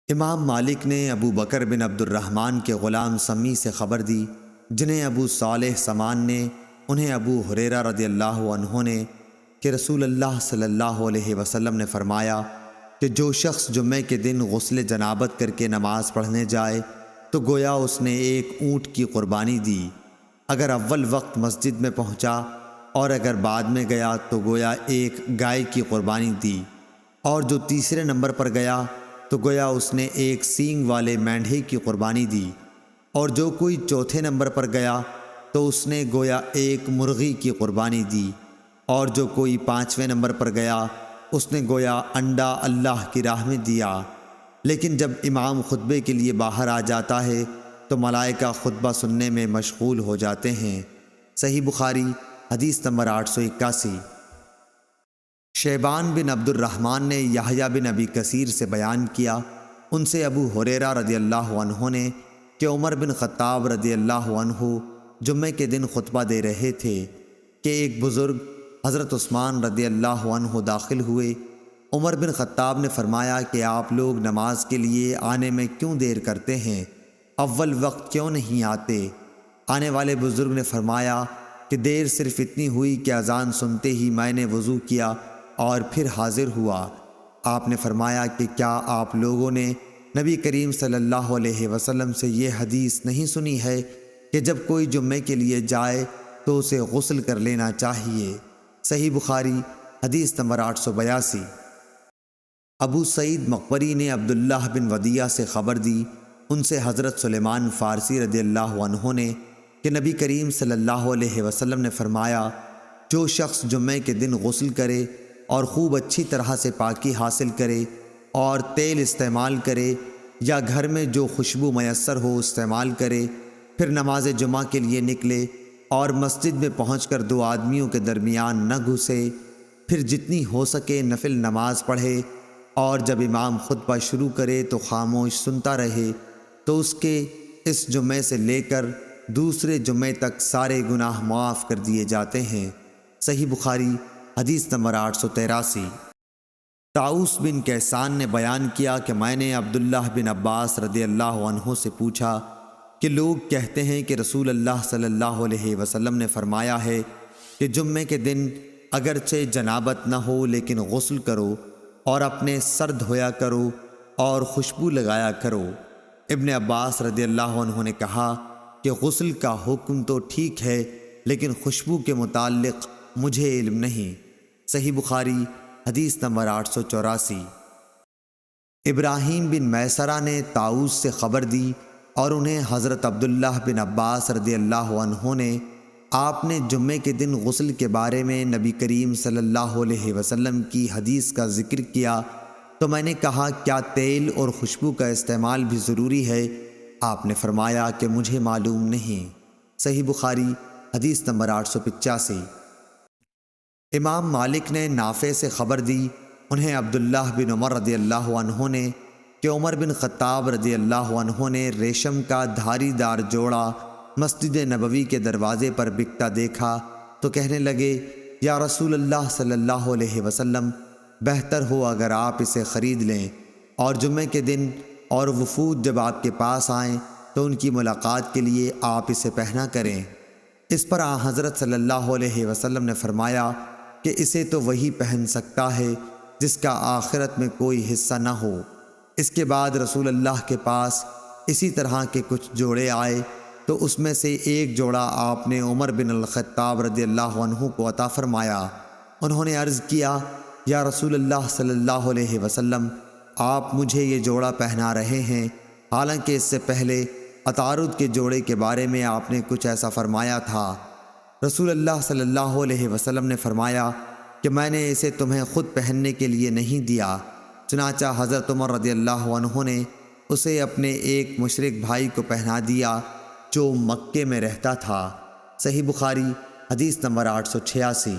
امام مالک نے ابو بکر بن عبد الرحمن کے غلام سمی سے خبر دی، جنہیں ابو صالح سمان نے، انہیں ابو ہریرہ رضی اللہ عنہ نے، کہ رسول اللہ صلی اللہ علیہ وسلم نے فرمایا کہ جو شخص جمعے کے دن غسل جنابت کر کے نماز پڑھنے جائے تو گویا اس نے ایک اونٹ کی قربانی دی، اگر اول وقت مسجد میں پہنچا، اور اگر بعد میں گیا تو گویا ایک گائے کی قربانی دی، اور جو تیسرے نمبر پر گیا تو گویا اس نے ایک سینگ والے مینڈھے کی قربانی دی، اور جو کوئی چوتھے نمبر پر گیا تو اس نے گویا ایک مرغی کی قربانی دی، اور جو کوئی پانچویں نمبر پر گیا اس نے گویا انڈا اللہ کی راہ میں دیا۔ لیکن جب امام خطبے کے لیے باہر آ جاتا ہے تو ملائکہ خطبہ سننے میں مشغول ہو جاتے ہیں۔ صحیح بخاری حدیث نمبر 881۔ شیبان بن عبد الرحمن نے یحییٰ بن ابی کثیر سے بیان کیا، ان سے ابو ہریرہ رضی اللہ عنہ نے، کہ عمر بن خطاب رضی اللہ عنہ جمعے کے دن خطبہ دے رہے تھے کہ ایک بزرگ حضرت عثمان رضی اللہ عنہ داخل ہوئے۔ عمر بن خطاب نے فرمایا کہ آپ لوگ نماز کے لیے آنے میں کیوں دیر کرتے ہیں، اول وقت کیوں نہیں آتے؟ آنے والے بزرگ نے فرمایا کہ دیر صرف اتنی ہوئی کہ اذان سنتے ہی میں نے وضو کیا اور پھر حاضر ہوا۔ آپ نے فرمایا کہ کیا آپ لوگوں نے نبی کریم صلی اللہ علیہ وسلم سے یہ حدیث نہیں سنی ہے کہ جب کوئی جمعے کے لیے جائے تو اسے غسل کر لینا چاہیے؟ صحیح بخاری حدیث نمبر 882۔ ابو سعید مقبری نے عبداللہ بن ودیعہ سے خبر دی، ان سے حضرت سلیمان فارسی رضی اللہ عنہ نے، کہ نبی کریم صلی اللہ علیہ وسلم نے فرمایا، جو شخص جمعے کے دن غسل کرے اور خوب اچھی طرح سے پاکی حاصل کرے اور تیل استعمال کرے یا گھر میں جو خوشبو میسر ہو استعمال کرے، پھر نماز جمعہ کے لیے نکلے اور مسجد میں پہنچ کر دو آدمیوں کے درمیان نہ گھسے، پھر جتنی ہو سکے نفل نماز پڑھے، اور جب امام خطبہ شروع کرے تو خاموش سنتا رہے، تو اس کے اس جمعے سے لے کر دوسرے جمعے تک سارے گناہ معاف کر دیے جاتے ہیں۔ صحیح بخاری حدیث نمبر 883۔ طاؤس بن کیسان نے بیان کیا کہ میں نے عبداللہ بن عباس رضی اللہ عنہ سے پوچھا کہ لوگ کہتے ہیں کہ رسول اللہ صلی اللہ علیہ وسلم نے فرمایا ہے کہ جمعے کے دن اگرچہ جنابت نہ ہو لیکن غسل کرو اور اپنے سر دھویا کرو اور خوشبو لگایا کرو۔ ابن عباس رضی اللہ عنہ نے کہا کہ غسل کا حکم تو ٹھیک ہے لیکن خوشبو کے متعلق مجھے علم نہیں۔ صحیح بخاری حدیث نمبر 884۔ ابراہیم بن میسرہ نے طاؤس سے خبر دی اور انہیں حضرت عبداللہ بن عباس رضی اللہ عنہ نے، آپ نے جمعے کے دن غسل کے بارے میں نبی کریم صلی اللہ علیہ وسلم کی حدیث کا ذکر کیا تو میں نے کہا کیا تیل اور خوشبو کا استعمال بھی ضروری ہے؟ آپ نے فرمایا کہ مجھے معلوم نہیں۔ صحیح بخاری حدیث نمبر 885۔ امام مالک نے نافع سے خبر دی، انہیں عبداللہ بن عمر رضی اللہ عنہ نے، کہ عمر بن خطاب رضی اللہ عنہ نے ریشم کا دھاری دار جوڑا مسجد نبوی کے دروازے پر بکتا دیکھا تو کہنے لگے، یا رسول اللہ صلی اللہ علیہ وسلم، بہتر ہو اگر آپ اسے خرید لیں، اور جمعے کے دن اور وفود جب آپ کے پاس آئیں تو ان کی ملاقات کے لیے آپ اسے پہنا کریں۔ اس پر حضرت صلی اللہ علیہ وسلم نے فرمایا کہ اسے تو وہی پہن سکتا ہے جس کا آخرت میں کوئی حصہ نہ ہو۔ اس کے بعد رسول اللہ کے پاس اسی طرح کے کچھ جوڑے آئے تو اس میں سے ایک جوڑا آپ نے عمر بن الخطاب رضی اللہ عنہ کو عطا فرمایا۔ انہوں نے عرض کیا، یا رسول اللہ صلی اللہ علیہ وسلم، آپ مجھے یہ جوڑا پہنا رہے ہیں، حالانکہ اس سے پہلے عطارد کے جوڑے کے بارے میں آپ نے کچھ ایسا فرمایا تھا۔ رسول اللہ صلی اللہ علیہ وسلم نے فرمایا کہ میں نے اسے تمہیں خود پہننے کے لیے نہیں دیا، چنانچہ حضرت عمر رضی اللہ عنہ نے اسے اپنے ایک مشرک بھائی کو پہنا دیا جو مکے میں رہتا تھا۔ صحیح بخاری حدیث نمبر 886۔